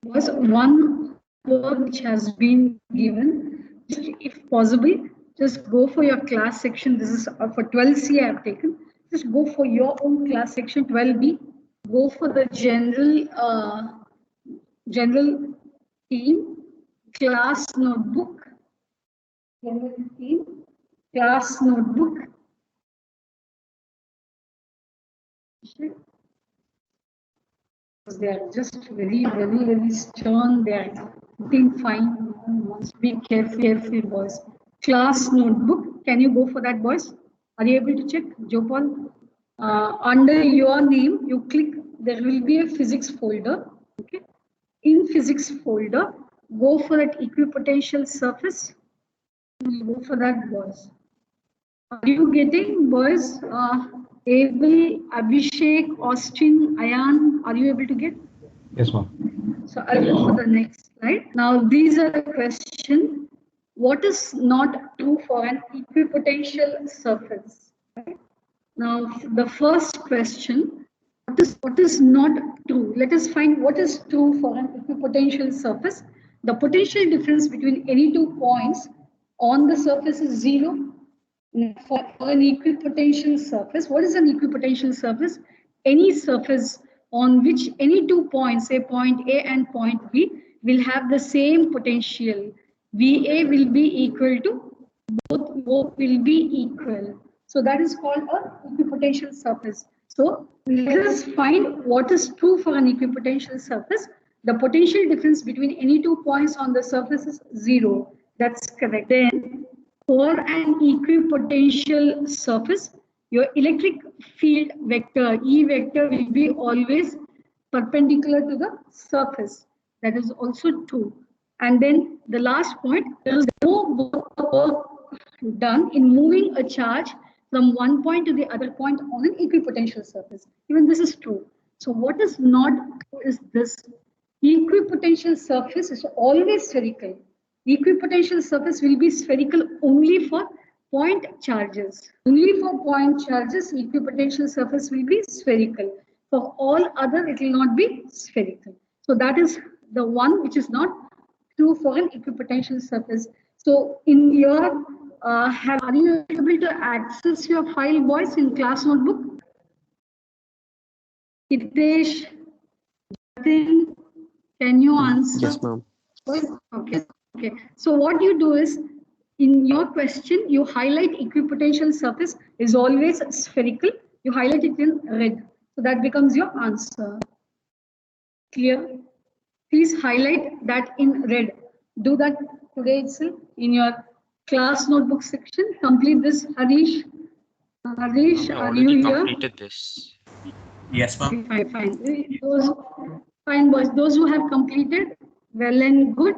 Was one work which has been given, just if possible, just go for your class section. This is for 12C I have taken. Just go for your own class section 12B. Go for the general theme, class notebook, general theme, class notebook. They are just very stern. They are looking fine. Must be careful, boys. Class notebook. Can you go for that, boys? Are you able to check, Jopal? Under your name, you click. There will be a physics folder. Okay. In physics folder, go for that equipotential surface. Go for that, boys. Are you getting, boys? Abel, Abhishek, Austin, Ayan, are you able to get? Yes, ma'am. So I'll go for the next slide. Now these are the question. What is not true for an equipotential surface? Right? Now the first question, what is not true? Let us find what is true for an equipotential surface. The potential difference between any 2 points on the surface is 0. For an equipotential surface, what is an equipotential surface? Any surface on which any 2 points, say point A and point B, will have the same potential. VA will be equal to both will be equal. So that is called a equipotential surface. So let us find what is true for an equipotential surface. The potential difference between any 2 points on the surface is 0. That's correct. Then for an equipotential surface, your electric field vector, E vector, will be always perpendicular to the surface. That is also true. And then the last point, there is no work done in moving a charge from one point to the other point on an equipotential surface. Even this is true. So what is not true is this. Equipotential surface is always spherical. Equipotential surface will be spherical only for point charges. Only for point charges, equipotential surface will be spherical. For all other, it will not be spherical. So that is the one which is not true for an equipotential surface. So in your, are you able to access your file, boys, in class notebook? Hitesh, Jatin, can you answer? Yes, ma'am. Okay. Okay. So what you do is, in your question, you highlight equipotential surface is always spherical. You highlight it in red. So that becomes your answer. Clear? Please highlight that in red. Do that today itself in your class notebook section. Complete this, Harish. Harish, I are you already here? completed this. Yes, ma'am. Fine. Fine, boys. Those who have completed, well and good.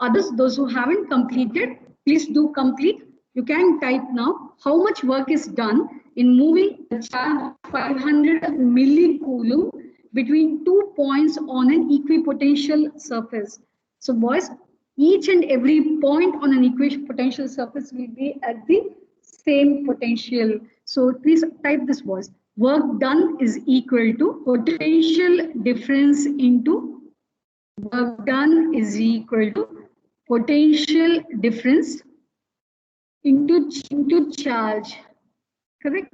Others, those who haven't completed, please do complete. You can type now how much work is done in moving a charge of 500 millicoulomb between 2 points on an equipotential surface. So, boys, each and every point on an equipotential surface will be at the same potential. So please type this, boys. Work done is equal to potential difference into work done is equal to potential difference into charge. Correct?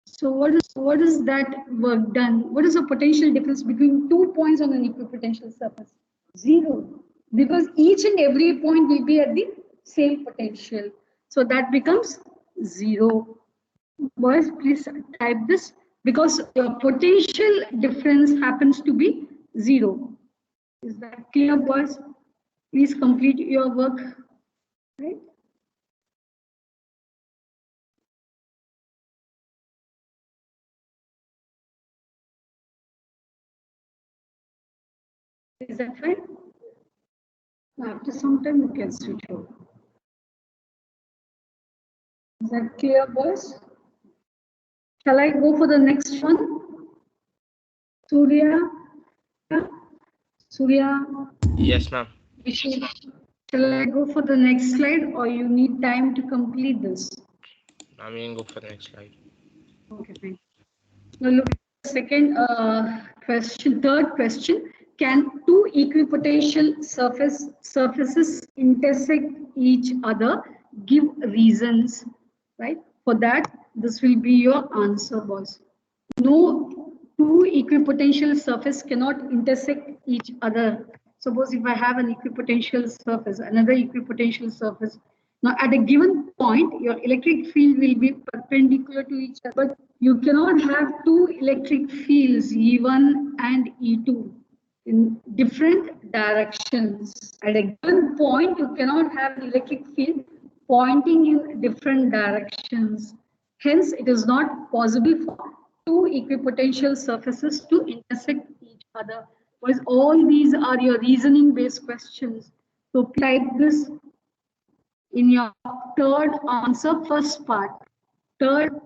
So what is that work done? What is the potential difference between 2 points on an equipotential surface? 0. Because each and every point will be at the same potential. So that becomes 0. Boys, please type this because your potential difference happens to be 0. Is that clear, boys? Please complete your work. Right? Is that fine? After some time, you can switch over. Is that clear, boys? Shall I go for the next one? Surya? Surya? Yes, ma'am. Shall I go for the next slide or you need time to complete this? I'm going to go for the next slide. Okay, fine. Now look at the second question, third question. Can two equipotential surfaces intersect each other? Give reasons, right? For that, this will be your answer, boys. No two equipotential surface cannot intersect each other. Suppose if I have an equipotential surface, another equipotential surface. Now at a given point, your electric field will be perpendicular to each other, but you cannot have two electric fields, E1 and E2, in different directions. At a given point, you cannot have an electric field pointing in different directions. Hence, it is not possible for two equipotential surfaces to intersect each other. Because all these are your reasoning based questions. So type this in your third answer, first part. Third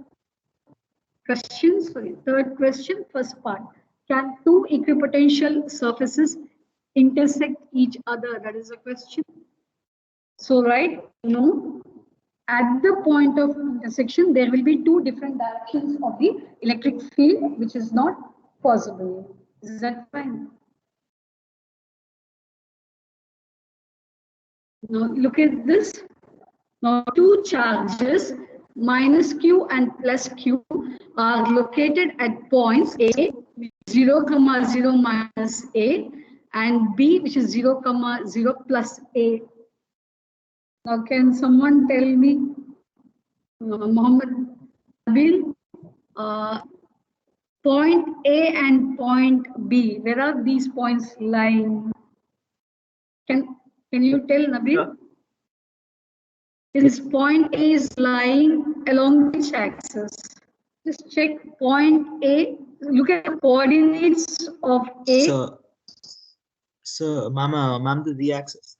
third question, first part. Can two equipotential surfaces intersect each other? That is a question. So, right, no. At the point of intersection, there will be two different directions of the electric field, which is not possible. Is that fine? Now, look at this. Now, two charges, minus Q and plus Q, are located at points A, 0, 0 minus A, and B, which is 0, 0 plus A. Now, can someone tell me, Mohammed Nabil, point A and point B, where are these points lying? Can you tell, Nabil? This point A is lying along which axis? Just check point A. Look at the coordinates of A. So, ma'am, the z-axis.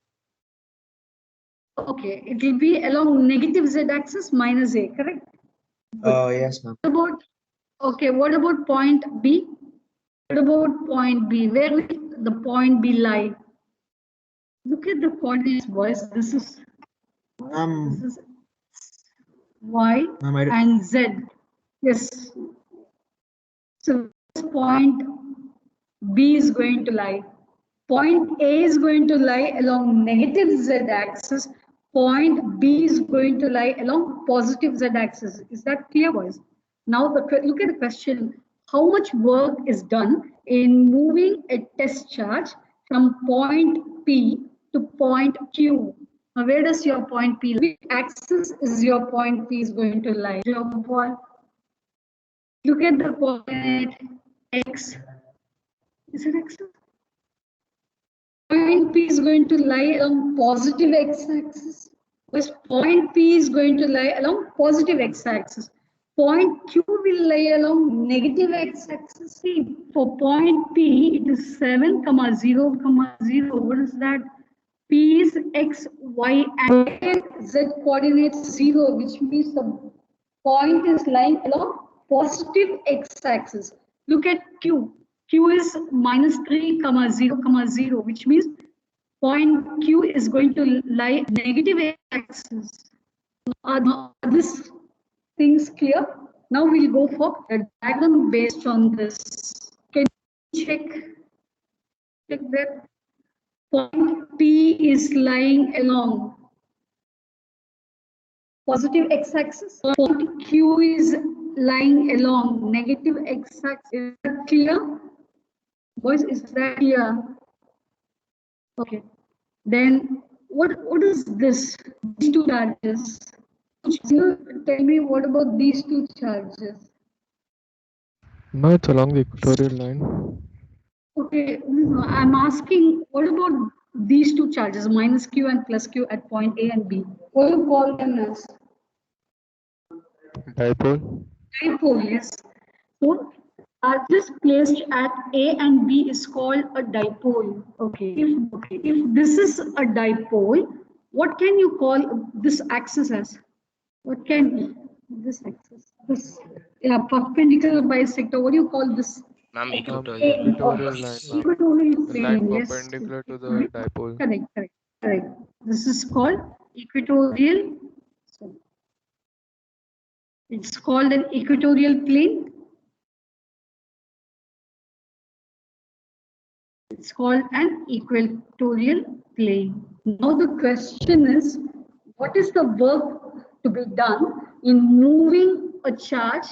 Okay, it will be along negative z-axis minus A, correct? Yes, ma'am. What about point B? What about point B? Where will the point B lie? Look at the coordinates, boys. This is Y and Z. Yes. So this point B is going to lie. Point A is going to lie along negative z-axis. Point B is going to lie along positive z-axis. Is that clear, boys? Now look at the question. How much work is done in moving a test charge from point P to point Q? Now where does your point P lie? Which axis is your point P is going to lie? Look at the coordinate X. Is it X? Point P is going to lie along positive x-axis. Because point P is going to lie along positive x-axis. Point Q will lie along negative x-axis. See, for point P, it is 7, 0, 0. What is that? P is x, y, and z coordinates 0, which means the point is lying along positive x-axis. Look at Q. Q is minus 3, 0, 0, which means point Q is going to lie negative x-axis. Are these things clear? Now we'll go for a diagram based on this. Can you check that? Point P is lying along positive x-axis. Point Q is lying along negative x-axis. Is that clear? Boys, is that clear? Okay. Then what is this? These two charges. Tell me what about these two charges? No, it's along the equatorial line. Okay, I'm asking what about these two charges, minus Q and plus Q at point A and B? What do you call them as? Dipole. Dipole, yes. So charges placed at A and B is called a dipole. Okay. If this is a dipole, what can you call this axis as? What can be this axis? This perpendicular bisector. What do you call this? Ma'am, Equatorial line, ma'am. Equatorial The plane, line yes. perpendicular to the dipole. Correct. This is called equatorial. It's called an equatorial plane. It's called an equatorial plane. Now the question is, what is the work to be done in moving a charge,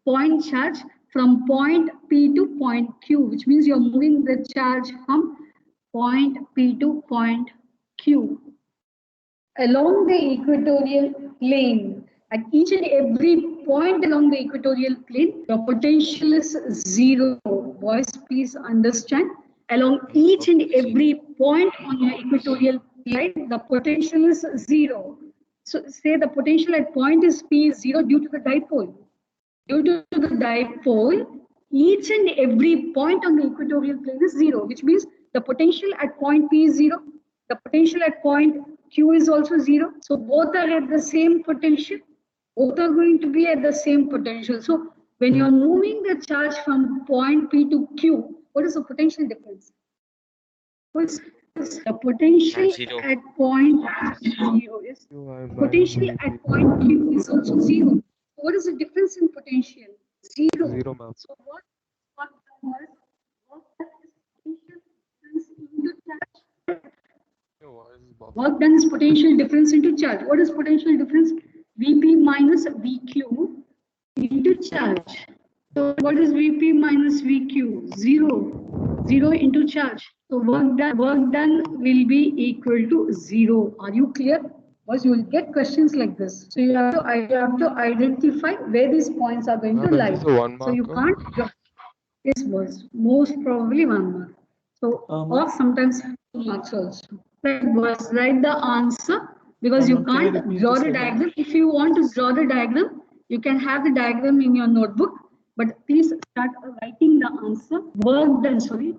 point charge, from point P to point Q, which means you're moving the charge from point P to point Q along the equatorial plane. At each and every point along the equatorial plane, the potential is zero. Boys, please understand. Along each and every point on your equatorial plane, the potential is zero. So say the potential at point is P is zero due to the dipole. Due to the dipole, each and every point on the equatorial plane is zero, which means the potential at point P is zero. The potential at point Q is also zero. So both are at the same potential. Both are going to be at the same potential. So when you're moving the charge from point P to Q, what is the potential difference? What's the potential Zero. at point zero is potential at point Q is also zero. What is the difference in potential? Zero. Zero, ma'am. So what was potential difference into charge? Work done is potential difference into charge. What is potential difference? Vp minus Vq into charge. So what is Vp minus Vq? Zero. Zero into charge. So work done will be equal to zero. Are you clear? Because you will get questions like this. So you have to identify where these points are going to lie. So you can't. This was most probably 1 mark. So or sometimes 2 marks also. Was write the answer because you can't draw the diagram. If you want to draw the diagram, you can have the diagram in your notebook, but please start writing the answer. Work done, sorry.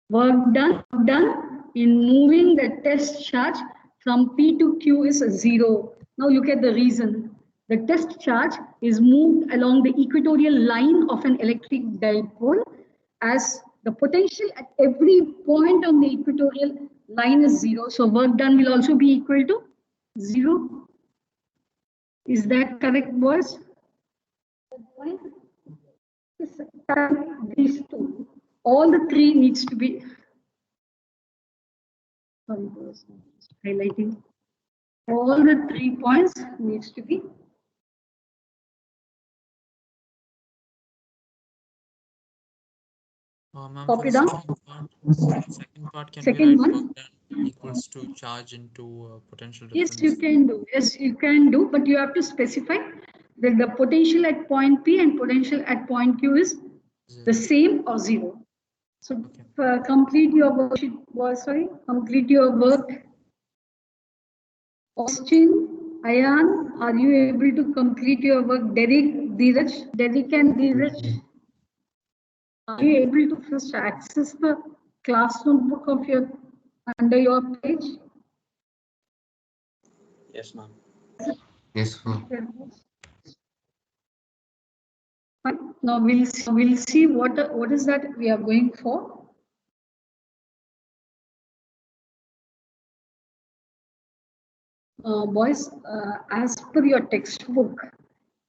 Work done in moving the test charge from P to Q is 0. Now look at the reason. The test charge is moved along the equatorial line of an electric dipole as the potential at every point on the equatorial line is 0. So work done will also be equal to 0. Is that correct, boys? These two. All the three needs to be highlighting. All the 3 points needs to be copy down. Second part can Second be one. equals to charge into potential difference. Yes, you can do. Yes, you can do, but you have to specify that the potential at point P and potential at point Q is the same or 0. So complete your worksheet. Complete your work. Austin, Ayan, are you able to complete your work? Derek, Dheeraj, Derek and Dheeraj, are you able to first access the class notebook of your under your page? Yes, ma'am. Yes, ma'am. Now we'll see what is that we are going for. Boys, as per your textbook,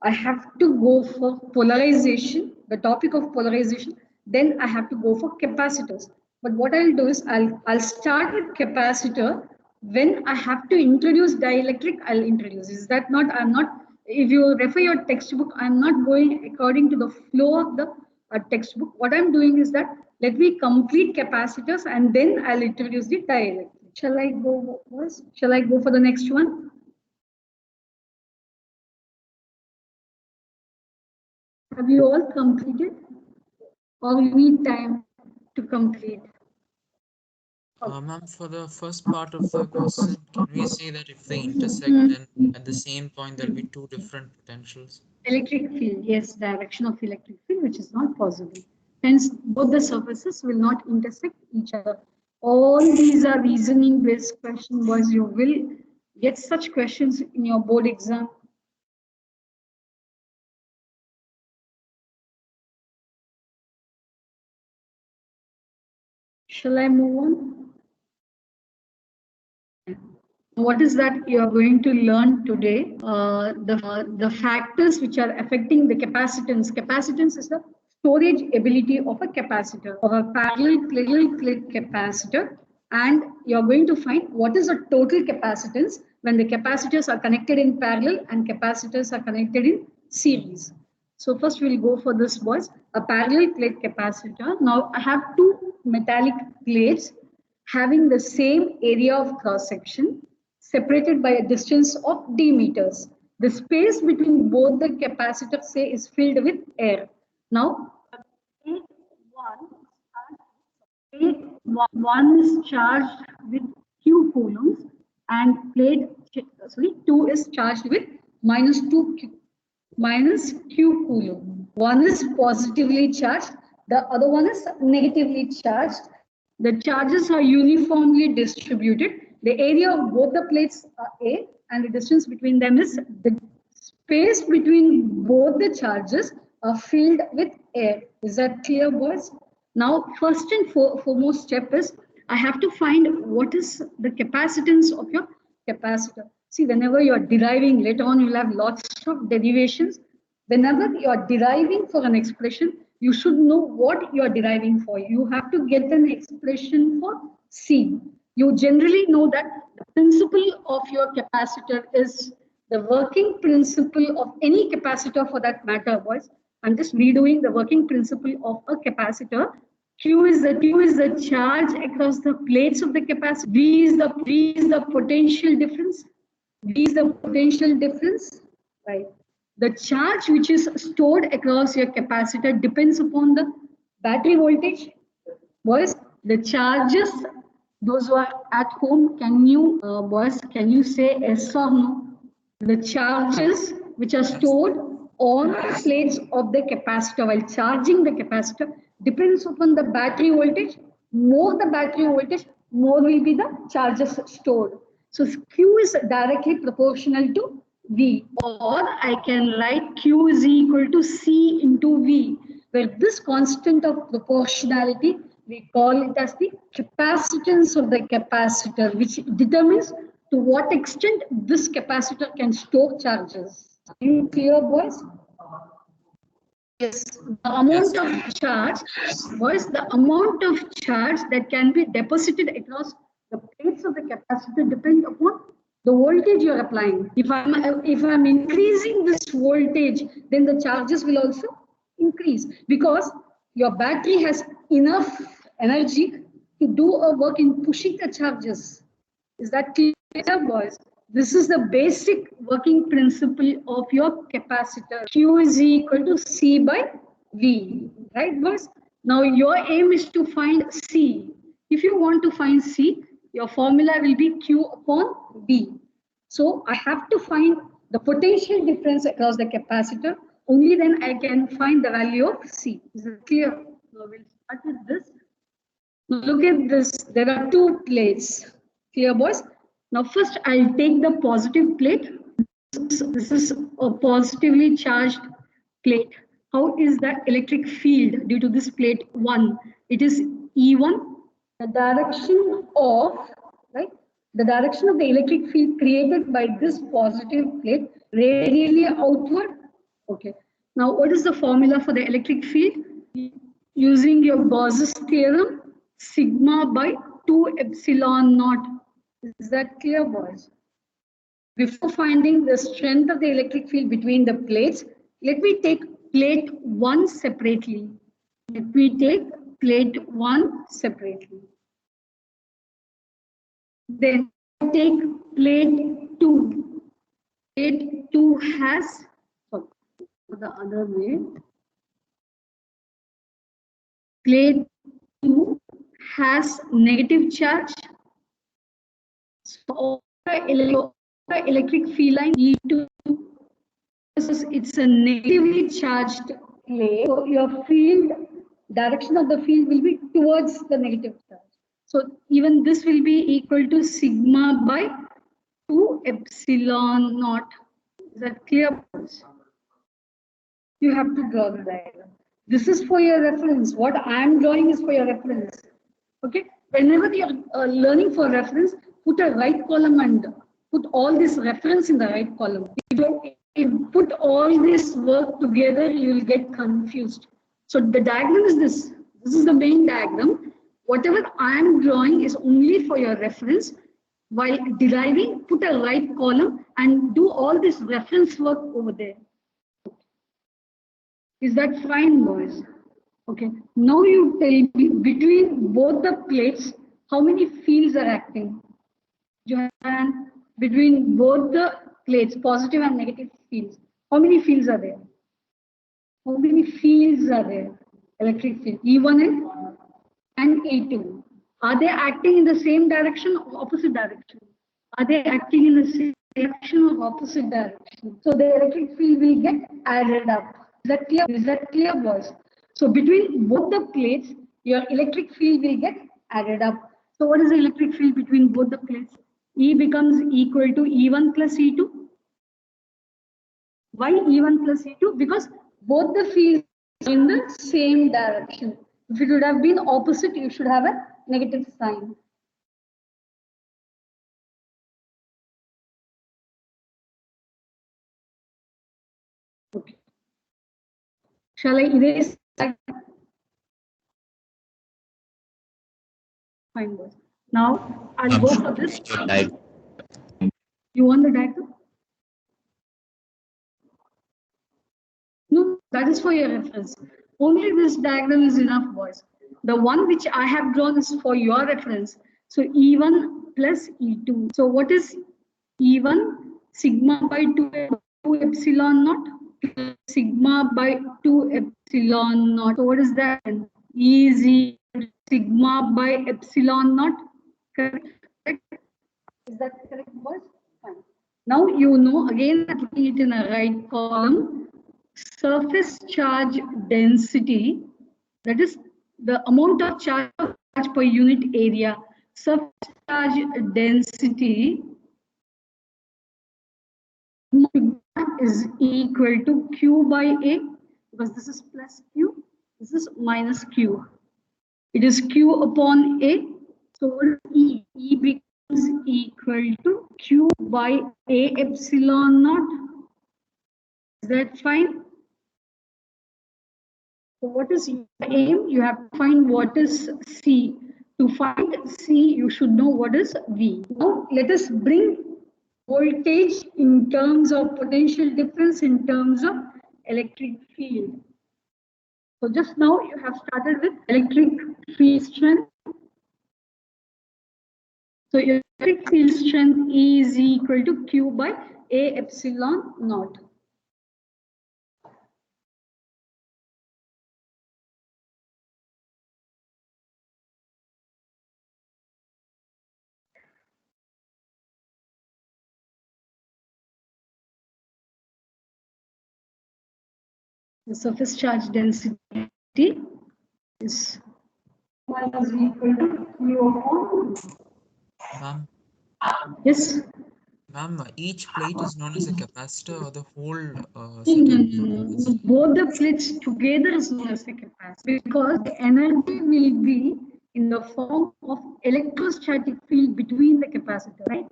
I have to go for polarization, the topic of polarization, then I have to go for capacitors. But what I'll do is I'll start with capacitor. When I have to introduce dielectric, I'll introduce. Is that not? I'm not. If you refer your textbook, I'm not going according to the flow of the textbook. What I'm doing is that let me complete capacitors and then I'll introduce the dielectric. Shall I go? Shall I go for the next one? Have you all completed, or you need time to complete? Ma'am, for the first part of the question, can we say that if they intersect, then at the same point there'll be two different potentials? Electric field, yes, direction of electric field, which is not possible. Hence, both the surfaces will not intersect each other. All these are reasoning-based questions, boys. You will get such questions in your board exam. Shall I move on? What is that you are going to learn today? The factors which are affecting the capacitance. Capacitance is the storage ability of a capacitor or a parallel plate capacitor, and you're going to find what is the total capacitance when the capacitors are connected in parallel and capacitors are connected in series. So first we'll go for this was a parallel plate capacitor. Now I have two metallic plates having the same area of cross section separated by a distance of d meters. The space between both the capacitors say is filled with air. Now plate one is charged with q coulombs and plate 2 is charged with minus q coulomb. One is positively charged, the other one is negatively charged. The charges are uniformly distributed. The area of both the plates are A and the distance between them is the space between both the charges are filled with air. Is that clear, boys? Now, first and foremost step is I have to find what is the capacitance of your capacitor. See, whenever you are deriving, later on you'll have lots of derivations. Whenever you are deriving for an expression, you should know what you are deriving for. You have to get an expression for C. You generally know that the principle of your capacitor is the working principle of any capacitor for that matter, boys. I'm just redoing the working principle of a capacitor. Q is the charge across the plates of the capacitor. V is the potential difference. V is the potential difference, right? The charge which is stored across your capacitor depends upon the battery voltage. Boys, the charges, those who are at home, can you, boys, can you say yes or no? The charges which are stored on the plates of the capacitor while charging the capacitor depends upon the battery voltage. More the battery voltage, more will be the charges stored. So Q is directly proportional to V, or I can write Q is equal to C into V, where this constant of proportionality, we call it as the capacitance of the capacitor, which determines to what extent this capacitor can store charges. Are you clear, boys? Yes, the amount of charge, boys, the amount of charge that can be deposited across the plates of the capacitor depends upon the voltage you are applying. If I'm increasing this voltage, then the charges will also increase because your battery has enough energy to do a work in pushing the charges. Is that clear, boys? This is the basic working principle of your capacitor. Q is equal to C by V, right, boys? Now your aim is to find C. If you want to find C, your formula will be Q upon V. So I have to find the potential difference across the capacitor. Only then I can find the value of C. Is it clear? So we'll start with this. Now look at this. There are two plates. Clear, boys? Now first I'll take the positive plate. This is a positively charged plate. How is the electric field due to this plate 1? It is E1. The direction of, right? The direction of the electric field created by this positive plate radially outward. Okay. Now what is the formula for the electric field? Using your Gauss's theorem, sigma by 2 epsilon naught. Is that clear, boys? Before finding the strength of the electric field between the plates, let me take plate 1 separately. Let me take plate 1 separately. Then take plate 2. Plate 2 has, the other way. Plate 2 has negative charge. So the electric field line E2, it's a negatively charged plate. So your field, direction of the field will be towards the negative charge. So even this will be equal to sigma by 2 epsilon naught. Is that clear? You have to draw the diagram. This is for your reference. What I am drawing is for your reference. Okay. Whenever you are learning for reference, put a right column and put all this reference in the right column. If you put all this work together, you will get confused. So the diagram is this. This is the main diagram. Whatever I am drawing is only for your reference. While deriving, put a right column and do all this reference work over there. Is that fine, boys? Okay. Now you tell me between both the plates, how many fields are acting? Johan, between both the plates, positive and negative fields, how many fields are there? How many fields are there? Electric field, E1 and E2. Are they acting in the same direction or opposite direction? Are they acting in the same direction or opposite direction? So the electric field will get added up. Is that clear? Is that clear, boys? So between both the plates, your electric field will get added up. So what is the electric field between both the plates? E becomes equal to E1 plus E2. Why E1 plus E2? Because both the fields are in the same direction. If it would have been opposite, you should have a negative sign. Okay. Shall I erase that? Fine, boys. Now I'll go for this. You want the diagram? No, that is for your reference. Only this diagram is enough, boys. The one which I have drawn is for your reference. So E1 plus E2. So what is E1? Sigma by 2 epsilon naught. Sigma by 2 epsilon naught. So what is that? E is equal to sigma by epsilon naught. Correct? Is that correct, boys? Fine. Now you know, again, putting it in a right column, surface charge density, that is the amount of charge per unit area. Surface charge density is equal to Q by A, because this is plus Q, this is minus Q. It is Q upon A. So what is E? E becomes equal to Q by A epsilon naught. Is that fine? So what is your aim? You have to find what is C. To find C, you should know what is V. Now let us bring voltage in terms of potential difference in terms of electric field. So just now you have started with electric field strength. So your electric field strength E is equal to Q by A epsilon naught. The surface charge density is equal to Q upon. Ma'am, Yes. ma'am, each plate is known as a capacitor or the whole No, circuit? both the plates together is known as the capacitor, because the energy will be in the form of electrostatic field between the capacitor, right?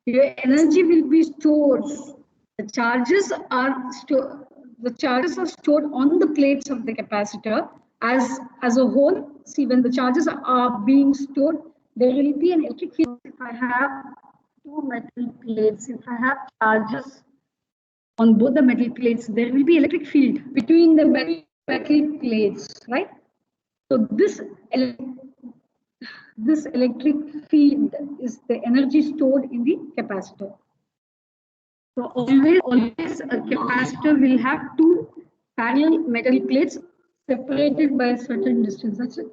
Your energy will be stored. The charges are stored. The charges are stored on the plates of the capacitor as a whole. See, when the charges are being stored, there will be an electric field. If I have two metal plates, if I have charges on both the metal plates, there will be electric field between the metal plates, right? So this electric field is the energy stored in the capacitor. So always a capacitor will have two parallel metal plates separated by a certain distance. That's it.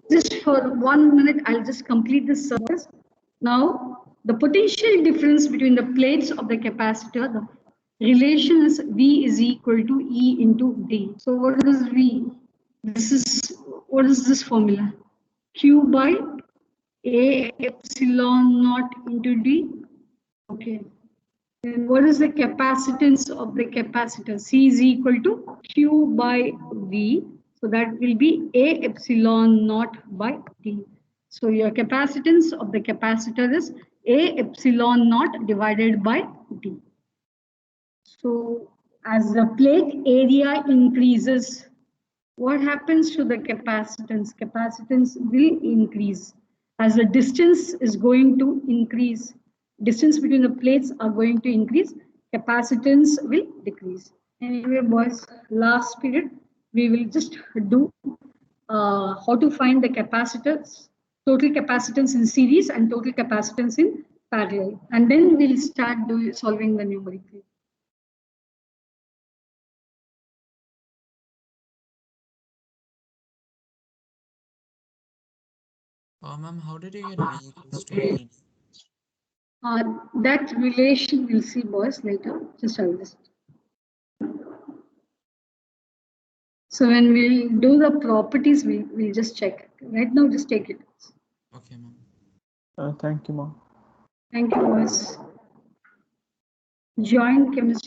Just for 1 minute, I'll just complete this surface. Now, the potential difference between the plates of the capacitor, the relation is V is equal to E into D. So what is V? What is this formula? Q by A epsilon naught into D. Okay. And what is the capacitance of the capacitor? C is equal to Q by V. So that will be A epsilon naught by D. So your capacitance of the capacitor is A epsilon naught divided by D. So as the plate area increases, what happens to the capacitance? Capacitance will increase as the distance is going to increase. Distance between the plates are going to increase. Capacitance will decrease. Anyway, boys, last period we will just do how to find the capacitors, total capacitance in series and total capacitance in parallel, and then we'll start solving the numerical. Ma'am, how did you get V equals to ED? That relation we'll see, boys, later. Just I'll just. So when we'll do the properties, we'll just check. Right now, just take it. Okay, ma'am. Thank you, ma'am. Thank you, boys. Joint chemistry.